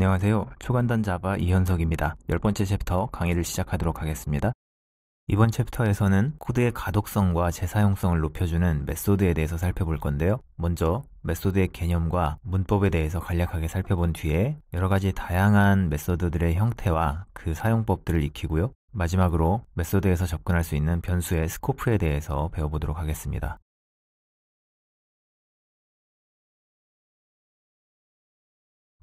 안녕하세요. 초간단 자바 이현석입니다. 10번째 챕터 강의를 시작하도록 하겠습니다. 이번 챕터에서는 코드의 가독성과 재사용성을 높여주는 메소드에 대해서 살펴볼 건데요. 먼저 메소드의 개념과 문법에 대해서 간략하게 살펴본 뒤에 여러가지 다양한 메소드들의 형태와 그 사용법들을 익히고요. 마지막으로 메소드에서 접근할 수 있는 변수의 스코프에 대해서 배워보도록 하겠습니다.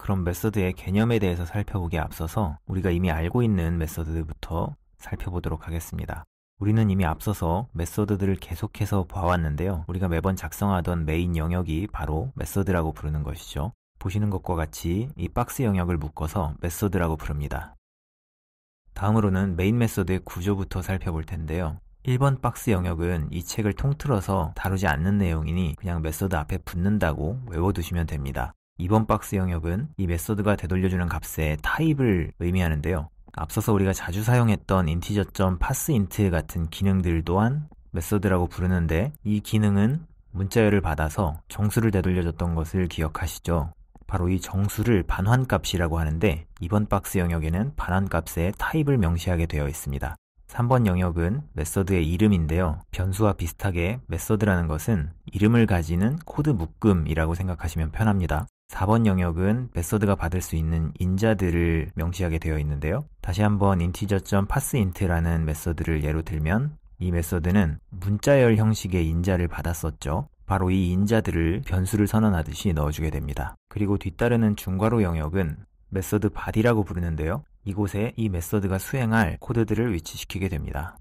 그럼 메소드의 개념에 대해서 살펴보기에 앞서서 우리가 이미 알고 있는 메소드부터 살펴보도록 하겠습니다. 우리는 이미 앞서서 메소드들을 계속해서 봐왔는데요. 우리가 매번 작성하던 메인 영역이 바로 메소드라고 부르는 것이죠. 보시는 것과 같이 이 박스 영역을 묶어서 메소드라고 부릅니다. 다음으로는 메인 메소드의 구조부터 살펴볼 텐데요. 1번 박스 영역은 이 책을 통틀어서 다루지 않는 내용이니 그냥 메소드 앞에 붙는다고 외워두시면 됩니다. 2번 박스 영역은 이 메소드가 되돌려주는 값의 타입을 의미하는데요. 앞서서 우리가 자주 사용했던 integer.parseInt 같은 기능들 또한 메소드라고 부르는데 이 기능은 문자열을 받아서 정수를 되돌려줬던 것을 기억하시죠? 바로 이 정수를 반환값이라고 하는데 이번 박스 영역에는 반환값의 타입을 명시하게 되어 있습니다. 3번 영역은 메소드의 이름인데요. 변수와 비슷하게 메소드라는 것은 이름을 가지는 코드 묶음이라고 생각하시면 편합니다. 4번 영역은 메소드가 받을 수 있는 인자들을 명시하게 되어 있는데요. 다시 한번 integer.parseInt라는 메소드를 예로 들면 이 메소드는 문자열 형식의 인자를 받았었죠. 바로 이 인자들을 변수를 선언하듯이 넣어주게 됩니다. 그리고 뒤따르는 중괄호 영역은 메소드 body라고 부르는데요. 이곳에 이 메소드가 수행할 코드들을 위치시키게 됩니다.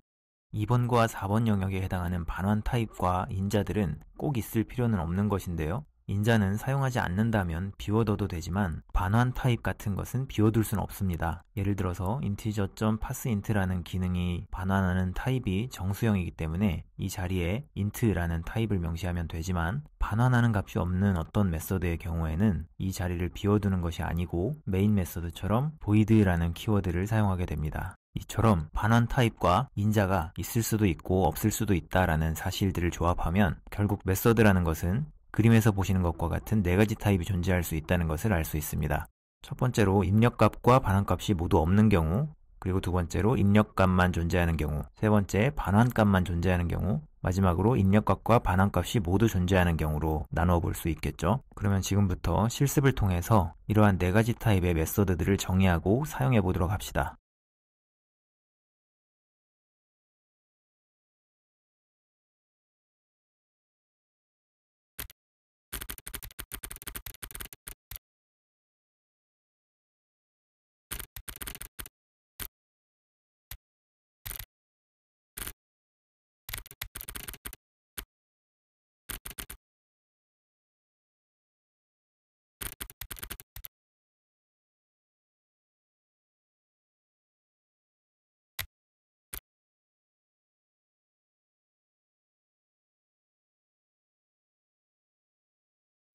2번과 4번 영역에 해당하는 반환 타입과 인자들은 꼭 있을 필요는 없는 것인데요. 인자는 사용하지 않는다면 비워둬도 되지만 반환 타입 같은 것은 비워둘 수는 없습니다. 예를 들어서 integer.parseInt라는 기능이 반환하는 타입이 정수형이기 때문에 이 자리에 int라는 타입을 명시하면 되지만 반환하는 값이 없는 어떤 메소드의 경우에는 이 자리를 비워두는 것이 아니고 메인 메소드처럼 void라는 키워드를 사용하게 됩니다. 이처럼 반환 타입과 인자가 있을 수도 있고 없을 수도 있다라는 사실들을 조합하면 결국 메소드라는 것은 그림에서 보시는 것과 같은 4가지 타입이 존재할 수 있다는 것을 알 수 있습니다. 첫 번째로 입력값과 반환값이 모두 없는 경우, 그리고 두 번째로 입력값만 존재하는 경우, 세 번째 반환값만 존재하는 경우, 마지막으로 입력값과 반환값이 모두 존재하는 경우로 나누어 볼 수 있겠죠. 그러면 지금부터 실습을 통해서 이러한 4가지 타입의 메소드들을 정의하고 사용해 보도록 합시다.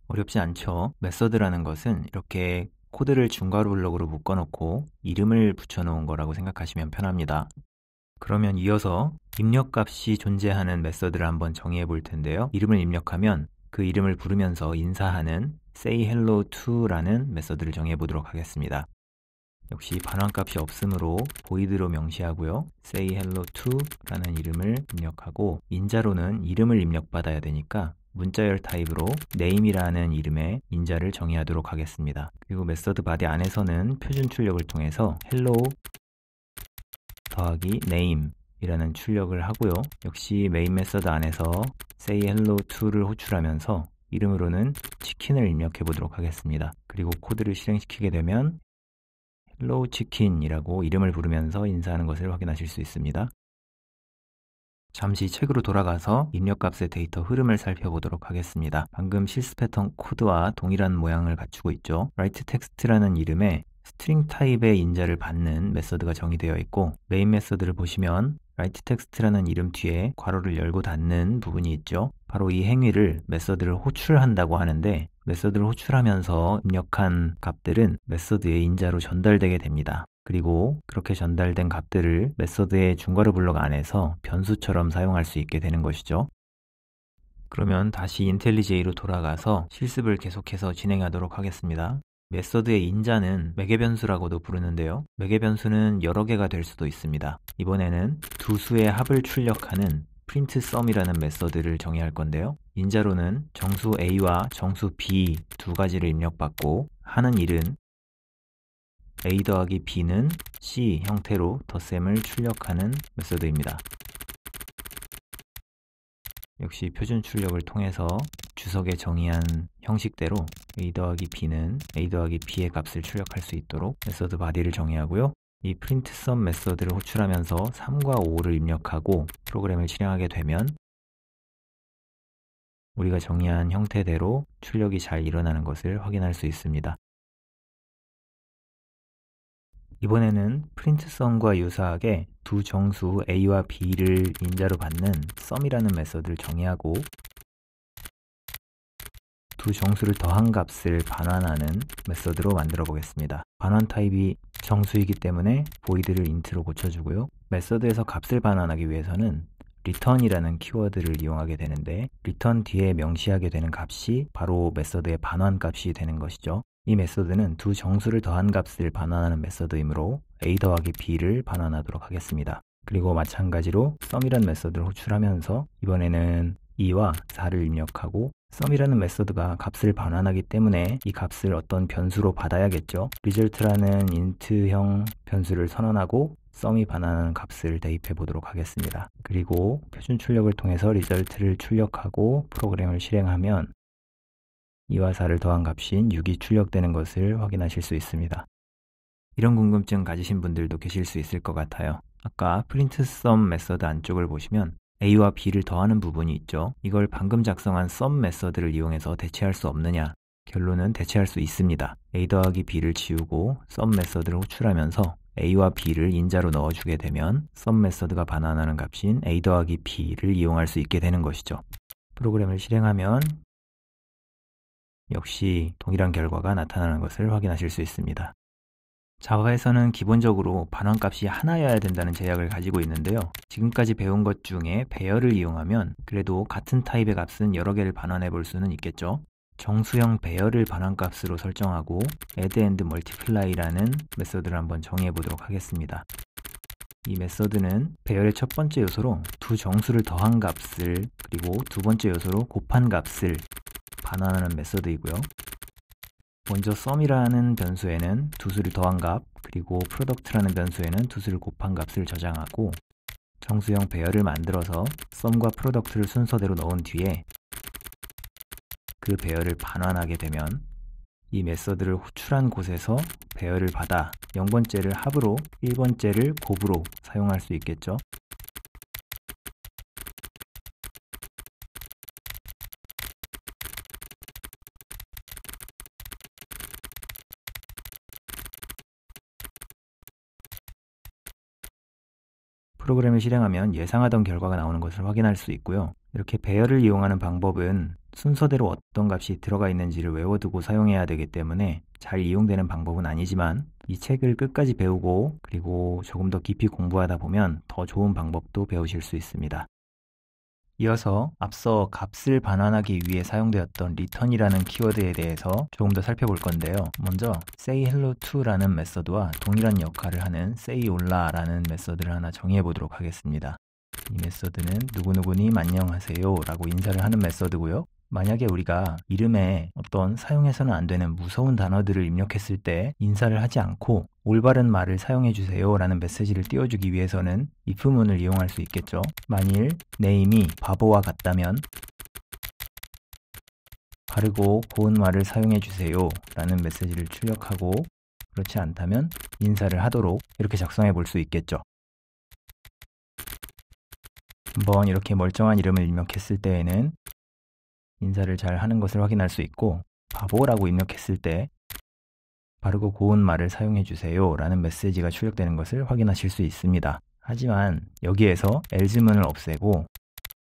어렵지 않죠? 메소드라는 것은 이렇게 코드를 중괄호 블럭으로 묶어놓고 이름을 붙여놓은 거라고 생각하시면 편합니다. 그러면 이어서 입력값이 존재하는 메소드를 한번 정의해 볼 텐데요. 이름을 입력하면 그 이름을 부르면서 인사하는 sayHello2라는 메소드를 정의해 보도록 하겠습니다. 역시 반환값이 없으므로 void로 명시하고요. sayHello2라는 이름을 입력하고 인자로는 이름을 입력받아야 되니까 문자열 타입으로 name이라는 이름의 인자를 정의하도록 하겠습니다. 그리고 메소드 body 안에서는 표준 출력을 통해서 hello 더하기 name 이라는 출력을 하고요. 역시 메인 메소드 안에서 sayHello2를 호출하면서 이름으로는 치킨을 입력해 보도록 하겠습니다. 그리고 코드를 실행시키게 되면 hello chicken이라고 이름을 부르면서 인사하는 것을 확인하실 수 있습니다. 잠시 책으로 돌아가서 입력값의 데이터 흐름을 살펴보도록 하겠습니다. 방금 실습 패턴 코드와 동일한 모양을 갖추고 있죠. WriteText라는 이름의 스트링 타입의 인자를 받는 메소드가 정의되어 있고 메인 메소드를 보시면 WriteText라는 이름 뒤에 괄호를 열고 닫는 부분이 있죠. 바로 이 행위를 메소드를 호출한다고 하는데 메소드를 호출하면서 입력한 값들은 메소드의 인자로 전달되게 됩니다. 그리고 그렇게 전달된 값들을 메소드의 중괄호 블록 안에서 변수처럼 사용할 수 있게 되는 것이죠. 그러면 다시 IntelliJ로 돌아가서 실습을 계속해서 진행하도록 하겠습니다. 메서드의 인자는 매개변수라고도 부르는데요. 매개변수는 여러 개가 될 수도 있습니다. 이번에는 두 수의 합을 출력하는 printSum이라는 메서드를 정의할 건데요. 인자로는 정수 A와 정수 B 두 가지를 입력받고 하는 일은 A 더하기 B는 C 형태로 덧셈을 출력하는 메서드입니다. 역시 표준 출력을 통해서 주석에 정의한 형식대로 A 더하기 B는 A 더하기 B의 값을 출력할 수 있도록 메서드 바디를 정의하고요. 이 printSum 메서드를 호출하면서 3과 5를 입력하고 프로그램을 실행하게 되면 우리가 정의한 형태대로 출력이 잘 일어나는 것을 확인할 수 있습니다. 이번에는 printSum과 유사하게 두 정수 A와 B를 인자로 받는 sum이라는 메서드를 정의하고 두 정수를 더한 값을 반환하는 메서드로 만들어 보겠습니다. 반환 타입이 정수이기 때문에 void를 int로 고쳐주고요. 메서드에서 값을 반환하기 위해서는 return이라는 키워드를 이용하게 되는데 return 뒤에 명시하게 되는 값이 바로 메서드의 반환 값이 되는 것이죠. 이 메서드는 두 정수를 더한 값을 반환하는 메서드이므로 A 더하기 B를 반환하도록 하겠습니다. 그리고 마찬가지로 sum이라는 메서드를 호출하면서 이번에는 2와 4를 입력하고 sum이라는 메서드가 값을 반환하기 때문에 이 값을 어떤 변수로 받아야겠죠. result라는 int형 변수를 선언하고 sum이 반환하는 값을 대입해 보도록 하겠습니다. 그리고 표준 출력을 통해서 result를 출력하고 프로그램을 실행하면 2와 4를 더한 값인 6이 출력되는 것을 확인하실 수 있습니다. 이런 궁금증 가지신 분들도 계실 수 있을 것 같아요. 아까 printSum 메서드 안쪽을 보시면 A와 B를 더하는 부분이 있죠. 이걸 방금 작성한 sum 메서드를 이용해서 대체할 수 없느냐? 결론은 대체할 수 있습니다. A 더하기 B를 지우고 sum 메서드를 호출하면서 A와 B를 인자로 넣어주게 되면 sum 메서드가 반환하는 값인 A 더하기 B를 이용할 수 있게 되는 것이죠. 프로그램을 실행하면 역시 동일한 결과가 나타나는 것을 확인하실 수 있습니다. 자바에서는 기본적으로 반환값이 하나여야 된다는 제약을 가지고 있는데요. 지금까지 배운 것 중에 배열을 이용하면 그래도 같은 타입의 값은 여러 개를 반환해 볼 수는 있겠죠. 정수형 배열을 반환값으로 설정하고 add and multiply라는 메서드를 한번 정의해 보도록 하겠습니다. 이 메서드는 배열의 첫 번째 요소로 두 정수를 더한 값을 그리고 두 번째 요소로 곱한 값을 반환하는 메서드이고요. 먼저 sum이라는 변수에는 두 수를 더한 값, 그리고 product라는 변수에는 두 수를 곱한 값을 저장하고 정수형 배열을 만들어서 sum과 product를 순서대로 넣은 뒤에 그 배열을 반환하게 되면 이 메서드를 호출한 곳에서 배열을 받아 0번째를 합으로 1번째를 곱으로 사용할 수 있겠죠. 프로그램을 실행하면 예상하던 결과가 나오는 것을 확인할 수 있고요. 이렇게 배열을 이용하는 방법은 순서대로 어떤 값이 들어가 있는지를 외워두고 사용해야 되기 때문에 잘 이용되는 방법은 아니지만 이 책을 끝까지 배우고 그리고 조금 더 깊이 공부하다 보면 더 좋은 방법도 배우실 수 있습니다. 이어서 앞서 값을 반환하기 위해 사용되었던 return이라는 키워드에 대해서 조금 더 살펴볼 건데요. 먼저 sayHello2라는 메서드와 동일한 역할을 하는 sayOlla라는 메서드를 하나 정의해 보도록 하겠습니다. 이 메서드는 누구누구님 안녕하세요 라고 인사를 하는 메서드고요. 만약에 우리가 이름에 어떤 사용해서는 안 되는 무서운 단어들을 입력했을 때 인사를 하지 않고 올바른 말을 사용해 주세요 라는 메시지를 띄워주기 위해서는 if문을 이용할 수 있겠죠. 만일 name이 바보와 같다면 바르고 고운 말을 사용해 주세요 라는 메시지를 출력하고 그렇지 않다면 인사를 하도록 이렇게 작성해 볼 수 있겠죠. 한번 이렇게 멀쩡한 이름을 입력했을 때에는 인사를 잘 하는 것을 확인할 수 있고 바보라고 입력했을 때 바르고 고운 말을 사용해 주세요 라는 메시지가 출력되는 것을 확인하실 수 있습니다. 하지만 여기에서 else문을 없애고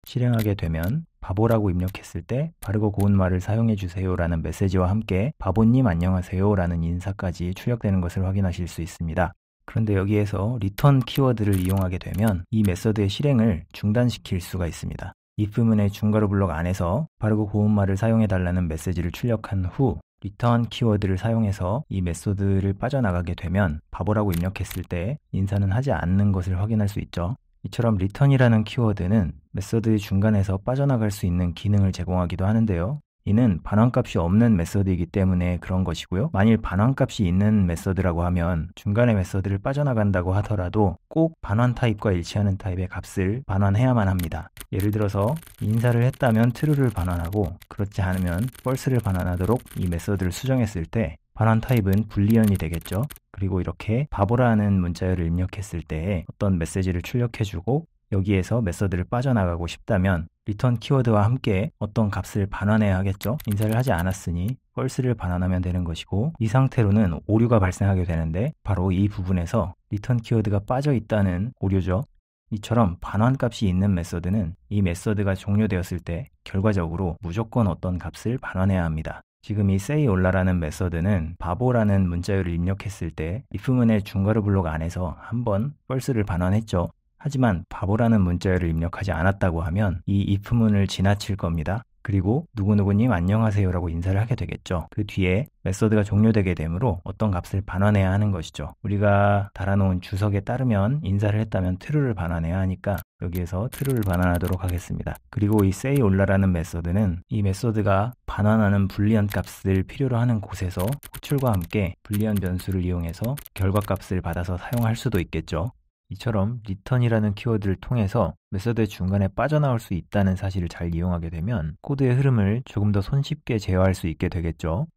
실행하게 되면 바보라고 입력했을 때 바르고 고운 말을 사용해 주세요 라는 메시지와 함께 바보님 안녕하세요 라는 인사까지 출력되는 것을 확인하실 수 있습니다. 그런데 여기에서 return 키워드를 이용하게 되면 이 메서드의 실행을 중단시킬 수가 있습니다. if문의 중괄호 블록 안에서 바르고 고운 말을 사용해 달라는 메시지를 출력한 후 return 키워드를 사용해서 이 메소드를 빠져나가게 되면 바보라고 입력했을 때 인사는 하지 않는 것을 확인할 수 있죠. 이처럼 return이라는 키워드는 메소드 중간에서 빠져나갈 수 있는 기능을 제공하기도 하는데요. 이는 반환값이 없는 메소드이기 때문에 그런 것이고요. 만일 반환값이 있는 메소드라고 하면 중간에 메소드를 빠져나간다고 하더라도 꼭 반환 타입과 일치하는 타입의 값을 반환해야만 합니다. 예를 들어서 인사를 했다면 true를 반환하고 그렇지 않으면 false를 반환하도록 이 메소드를 수정했을 때 반환 타입은 불리언이 되겠죠. 그리고 이렇게 바보라는 문자열을 입력했을 때 어떤 메시지를 출력해주고 여기에서 메소드를 빠져나가고 싶다면 return 키워드와 함께 어떤 값을 반환해야 하겠죠. 인사를 하지 않았으니 false를 반환하면 되는 것이고 이 상태로는 오류가 발생하게 되는데 바로 이 부분에서 return 키워드가 빠져 있다는 오류죠. 이처럼 반환값이 있는 메소드는 이 메소드가 종료되었을 때 결과적으로 무조건 어떤 값을 반환해야 합니다. 지금 이 sayOr라는 메소드는 바보라는 문자열을 입력했을 때 if문의 중괄호 블록 안에서 한번 false를 반환했죠. 하지만 바보라는 문자열을 입력하지 않았다고 하면 이 if문을 지나칠 겁니다. 그리고 누구누구님 안녕하세요 라고 인사를 하게 되겠죠. 그 뒤에 메소드가 종료되게 되므로 어떤 값을 반환해야 하는 것이죠. 우리가 달아놓은 주석에 따르면 인사를 했다면 true를 반환해야 하니까 여기에서 true를 반환하도록 하겠습니다. 그리고 이 sayOr라는 메소드는 이 메소드가 반환하는 불리언 값을 필요로 하는 곳에서 호출과 함께 불리언 변수를 이용해서 결과 값을 받아서 사용할 수도 있겠죠. 이처럼 return이라는 키워드를 통해서 메소드의 중간에 빠져나올 수 있다는 사실을 잘 이용하게 되면 코드의 흐름을 조금 더 손쉽게 제어할 수 있게 되겠죠.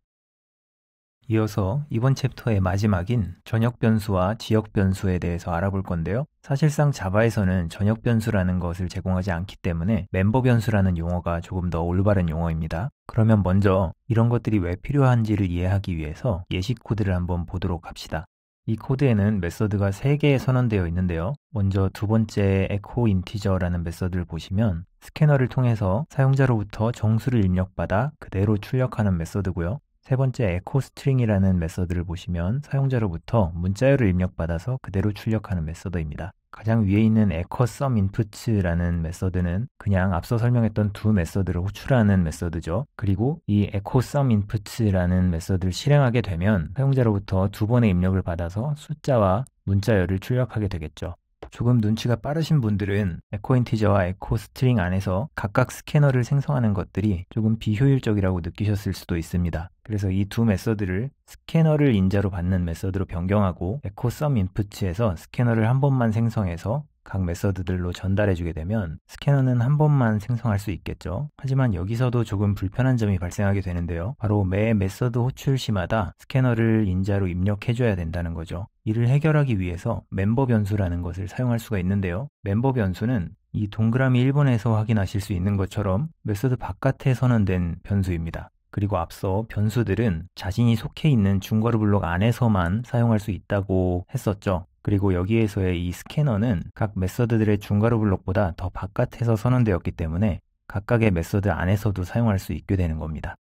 이어서 이번 챕터의 마지막인 전역 변수와 지역 변수에 대해서 알아볼 건데요. 사실상 자바에서는 전역 변수라는 것을 제공하지 않기 때문에 멤버 변수라는 용어가 조금 더 올바른 용어입니다. 그러면 먼저 이런 것들이 왜 필요한지를 이해하기 위해서 예시 코드를 한번 보도록 합시다. 이 코드에는 메소드가 3개 선언되어 있는데요. 먼저 두 번째 echo integer라는 메소드를 보시면 스캐너를 통해서 사용자로부터 정수를 입력받아 그대로 출력하는 메소드고요. 세 번째 echo string이라는 메소드를 보시면 사용자로부터 문자열을 입력받아서 그대로 출력하는 메소드입니다. 가장 위에 있는 echo sum inputs라는 메소드는 그냥 앞서 설명했던 두 메소드를 호출하는 메소드죠. 그리고 이 echo sum inputs라는 메소드를 실행하게 되면 사용자로부터 두 번의 입력을 받아서 숫자와 문자열을 출력하게 되겠죠. 조금 눈치가 빠르신 분들은 echo integer와 echo string 안에서 각각 스캐너를 생성하는 것들이 조금 비효율적이라고 느끼셨을 수도 있습니다. 그래서 이 두 메소드를 스캐너를 인자로 받는 메소드로 변경하고 echo sum inputs에서 스캐너를 한 번만 생성해서 각 메소드들로 전달해주게 되면 스캐너는 한 번만 생성할 수 있겠죠. 하지만 여기서도 조금 불편한 점이 발생하게 되는데요. 바로 매 메소드 호출 시마다 스캐너를 인자로 입력해줘야 된다는 거죠. 이를 해결하기 위해서 멤버 변수라는 것을 사용할 수가 있는데요. 멤버 변수는 이 동그라미 1번에서 확인하실 수 있는 것처럼 메소드 바깥에 선언된 변수입니다. 그리고 앞서 변수들은 자신이 속해 있는 중괄호 블록 안에서만 사용할 수 있다고 했었죠. 그리고 여기에서의 이 스캐너는 각 메소드들의 중괄호 블록보다 더 바깥에서 선언되었기 때문에 각각의 메소드 안에서도 사용할 수 있게 되는 겁니다.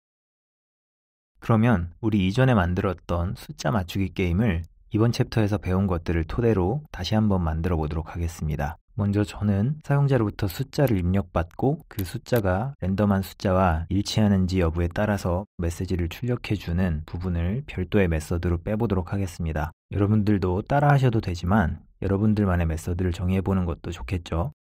그러면 우리 이전에 만들었던 숫자 맞추기 게임을 이번 챕터에서 배운 것들을 토대로 다시 한번 만들어 보도록 하겠습니다. 먼저 저는 사용자로부터 숫자를 입력받고 그 숫자가 랜덤한 숫자와 일치하는지 여부에 따라서 메시지를 출력해주는 부분을 별도의 메소드로 빼보도록 하겠습니다. 여러분들도 따라 하셔도 되지만 여러분들만의 메소드를 정해보는 것도 좋겠죠.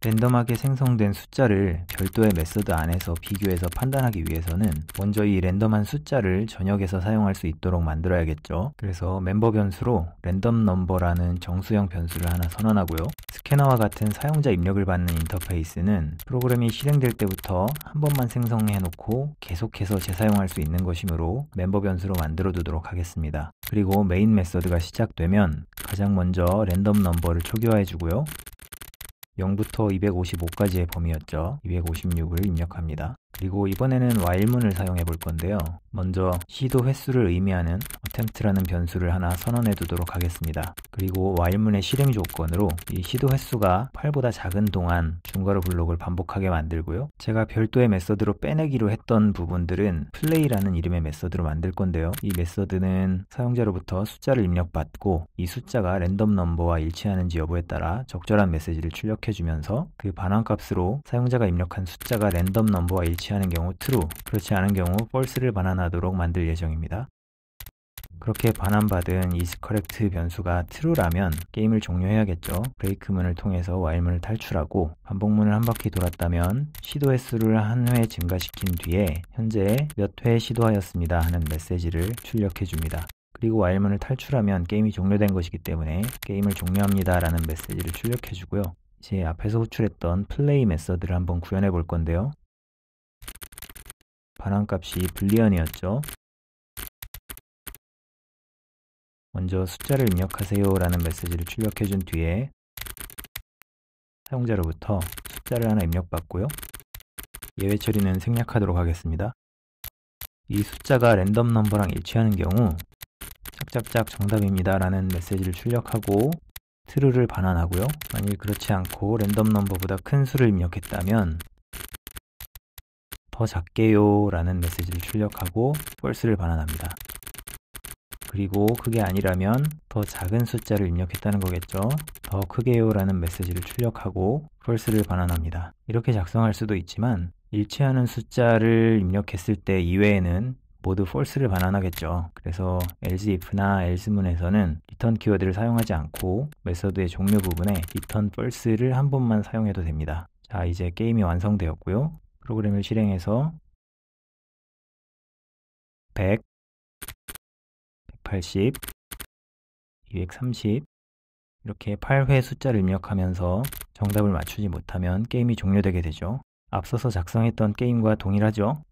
랜덤하게 생성된 숫자를 별도의 메소드 안에서 비교해서 판단하기 위해서는 먼저 이 랜덤한 숫자를 전역에서 사용할 수 있도록 만들어야겠죠. 그래서 멤버 변수로 랜덤 넘버라는 정수형 변수를 하나 선언하고요. 스캐너와 같은 사용자 입력을 받는 인터페이스는 프로그램이 실행될 때부터 한 번만 생성해 놓고 계속해서 재사용할 수 있는 것이므로 멤버 변수로 만들어 두도록 하겠습니다. 그리고 메인 메소드가 시작되면 가장 먼저 랜덤 넘버를 초기화해 주고요. 0부터 255까지의 범위였죠. 256을 입력합니다. 그리고 이번에는 while문을 사용해 볼 건데요. 먼저 시도 횟수를 의미하는 attempt라는 변수를 하나 선언해 두도록 하겠습니다. 그리고 while문의 실행 조건으로 이 시도 횟수가 8보다 작은 동안 중괄호 블록을 반복하게 만들고요. 제가 별도의 메소드로 빼내기로 했던 부분들은 play라는 이름의 메소드로 만들 건데요. 이 메소드는 사용자로부터 숫자를 입력받고 이 숫자가 랜덤 넘버와 일치하는지 여부에 따라 적절한 메시지를 출력해 주면서 그 반환값으로 사용자가 입력한 숫자가 랜덤 넘버와 일치하는지 일치하는 경우 true, 그렇지 않은 경우 false를 반환하도록 만들 예정입니다. 그렇게 반환받은 isCorrect 변수가 true라면 게임을 종료해야겠죠. 브레이크문을 통해서 while문을 탈출하고 반복문을 한 바퀴 돌았다면 시도의 수를 한 회 증가시킨 뒤에 현재 몇 회 시도하였습니다 하는 메시지를 출력해 줍니다. 그리고 while문을 탈출하면 게임이 종료된 것이기 때문에 게임을 종료합니다 라는 메시지를 출력해 주고요. 이제 앞에서 호출했던 play 메서드를 한번 구현해 볼 건데요. 반환값이 불리언이었죠. 먼저 숫자를 입력하세요 라는 메시지를 출력해 준 뒤에 사용자로부터 숫자를 하나 입력받고요. 예외 처리는 생략하도록 하겠습니다. 이 숫자가 랜덤 넘버랑 일치하는 경우 짝짝짝 정답입니다 라는 메시지를 출력하고 true를 반환하고요. 만일 그렇지 않고 랜덤 넘버보다 큰 수를 입력했다면 더 작게요 라는 메시지를 출력하고 false를 반환합니다. 그리고 그게 아니라면 더 작은 숫자를 입력했다는 거겠죠. 더 크게요 라는 메시지를 출력하고 false를 반환합니다. 이렇게 작성할 수도 있지만 일치하는 숫자를 입력했을 때 이외에는 모두 false를 반환하겠죠. 그래서 else if나 else문에서는 return 키워드를 사용하지 않고 메서드의 종료 부분에 return false를 한 번만 사용해도 됩니다. 자, 이제 게임이 완성되었고요. 프로그램을 실행해서 100, 180, 230 이렇게 8회 숫자를 입력하면서 정답을 맞추지 못하면 게임이 종료되게 되죠. 앞서서 작성했던 게임과 동일하죠.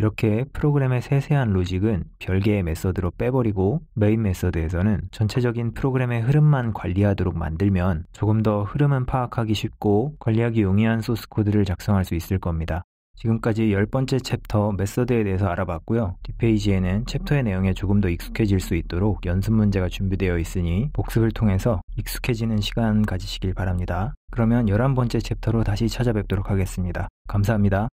이렇게 프로그램의 세세한 로직은 별개의 메서드로 빼버리고 메인 메서드에서는 전체적인 프로그램의 흐름만 관리하도록 만들면 조금 더 흐름은 파악하기 쉽고 관리하기 용이한 소스 코드를 작성할 수 있을 겁니다. 지금까지 10번째 챕터 메서드에 대해서 알아봤고요. 뒷페이지에는 챕터의 내용에 조금 더 익숙해질 수 있도록 연습 문제가 준비되어 있으니 복습을 통해서 익숙해지는 시간 가지시길 바랍니다. 그러면 11번째 챕터로 다시 찾아뵙도록 하겠습니다. 감사합니다.